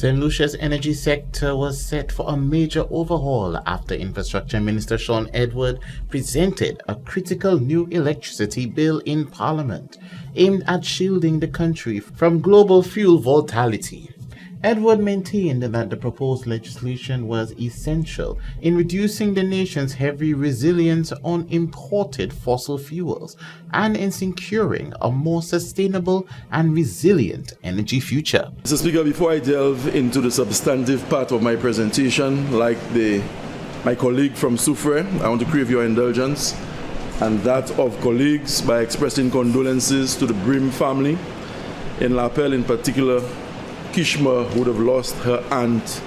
St. Lucia's energy sector was set for a major overhaul after Infrastructure Minister Sean Edward presented a critical new electricity bill in Parliament aimed at shielding the country from global fuel volatility. Edward maintained that the proposed legislation was essential in reducing the nation's heavy reliance on imported fossil fuels and in securing a more sustainable and resilient energy future. Mr. Speaker, before I delve into the substantive part of my presentation, like my colleague from Soufrière, I want to crave your indulgence and that of colleagues by expressing condolences to the Brim family, in La Pelle in particular. Kishma would have lost her aunt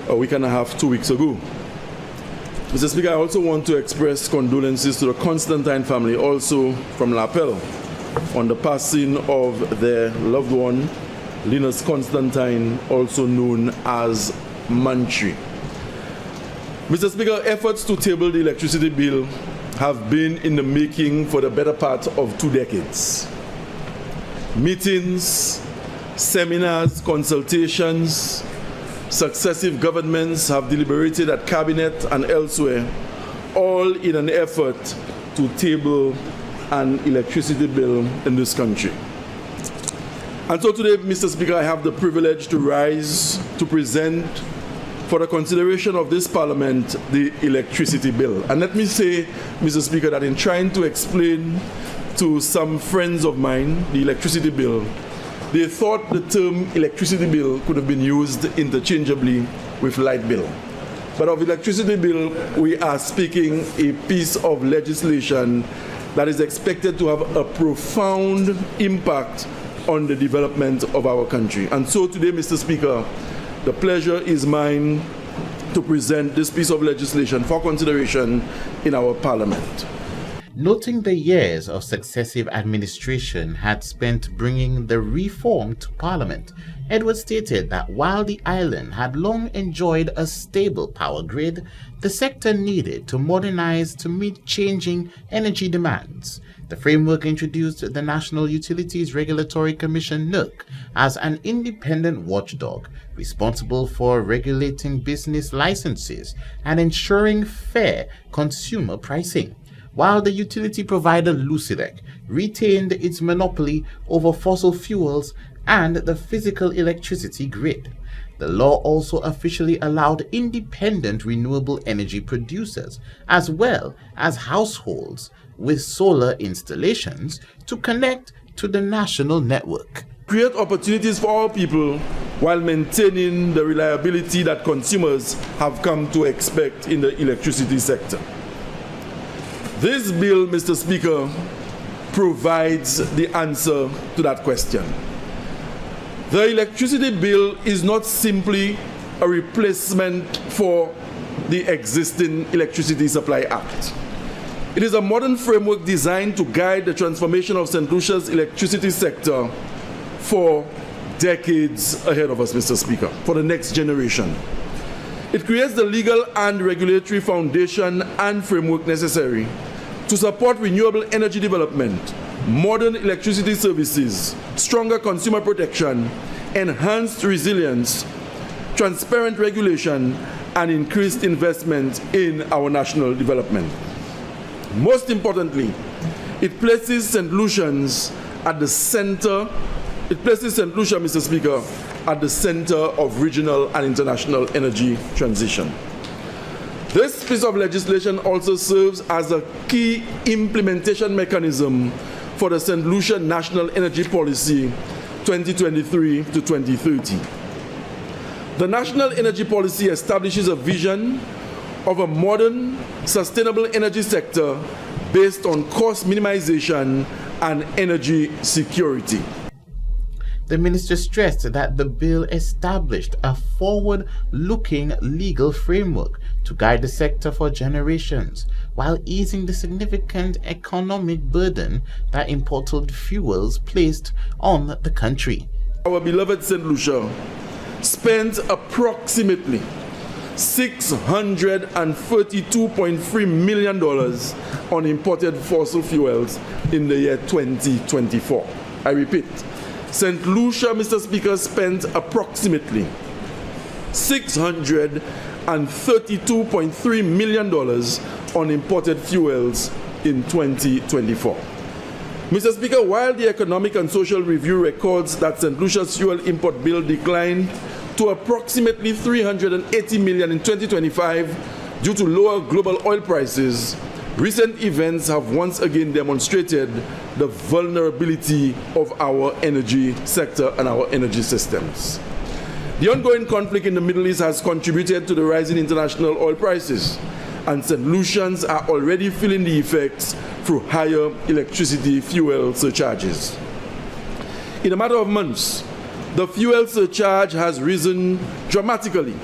a week and a half, 2 weeks ago. Mr. Speaker, I also want to express condolences to the Constantine family, also from La Pelle, on the passing of their loved one, Linus Constantine, also known as Mantri. Mr. Speaker, efforts to table the electricity bill have been in the making for the better part of 2 decades. Meetings, seminars, consultations, successive governments have deliberated at cabinet and elsewhere, all in an effort to table an electricity bill in this country. And so today, Mr. Speaker, I have the privilege to rise to present for the consideration of this Parliament the electricity bill. And let me say, Mr. Speaker, that in trying to explain to some friends of mine the electricity bill, they thought the term electricity bill could have been used interchangeably with light bill. But of electricity bill, we are speaking a piece of legislation that is expected to have a profound impact on the development of our country. And so today, Mr. Speaker, the pleasure is mine to present this piece of legislation for consideration in our Parliament. Noting the years of successive administration had spent bringing the reform to Parliament, Edward stated that while the island had long enjoyed a stable power grid, the sector needed to modernize to meet changing energy demands. The framework introduced the National Utilities Regulatory Commission (NUC) as an independent watchdog responsible for regulating business licenses and ensuring fair consumer pricing, while the utility provider Lucia retained its monopoly over fossil fuels and the physical electricity grid. The law also officially allowed independent renewable energy producers, as well as households with solar installations, to connect to the national network. Create opportunities for all people while maintaining the reliability that consumers have come to expect in the electricity sector. This bill, Mr. Speaker, provides the answer to that question. The electricity bill is not simply a replacement for the existing Electricity Supply Act. It is a modern framework designed to guide the transformation of St. Lucia's electricity sector for decades ahead of us, Mr. Speaker, for the next generation. It creates the legal and regulatory foundation and framework necessary to support renewable energy development, modern electricity services, stronger consumer protection, enhanced resilience, transparent regulation, and increased investment in our national development. Most importantly, it places St. Lucians at the center. It places St. Lucia, Mr. Speaker, at the center of regional and international energy transition. This piece of legislation also serves as a key implementation mechanism for the St. Lucia National Energy Policy 2023 to 2030. The National Energy Policy establishes a vision of a modern, sustainable energy sector based on cost minimization and energy security. The minister stressed that the bill established a forward-looking legal framework to guide the sector for generations, while easing the significant economic burden that imported fuels placed on the country. Our beloved St. Lucia spent approximately $632.3 million on imported fossil fuels in the year 2024. I repeat, St. Lucia, Mr. Speaker, spent approximately $632.3 million on imported fuels in 2024. Mr. Speaker, while the Economic and Social Review records that St. Lucia's fuel import bill declined to approximately $380 million in 2025 due to lower global oil prices, recent events have once again demonstrated the vulnerability of our energy sector and our energy systems. The ongoing conflict in the Middle East has contributed to the rise in international oil prices, and St. Lucians are already feeling the effects through higher electricity fuel surcharges. In a matter of months, the fuel surcharge has risen dramatically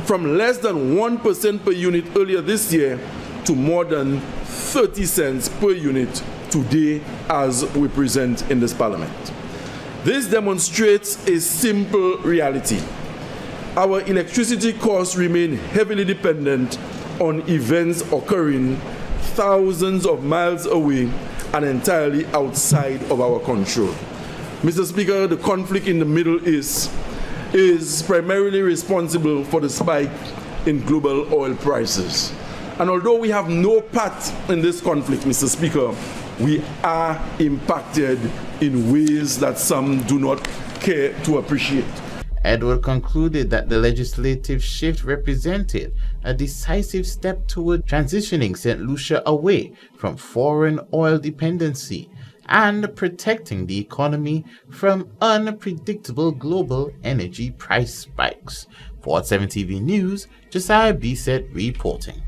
from less than 1% per unit earlier this year to more than 30 cents per unit today as we present in this Parliament. This demonstrates a simple reality. Our electricity costs remain heavily dependent on events occurring thousands of miles away and entirely outside of our control. Mr. Speaker, the conflict in the Middle East is primarily responsible for the spike in global oil prices. And although we have no part in this conflict, Mr. Speaker, we are impacted in ways that some do not care to appreciate. Edward concluded that the legislative shift represented a decisive step toward transitioning St. Lucia away from foreign oil dependency and protecting the economy from unpredictable global energy price spikes. For 7 TV News, Josiah Bisset reporting.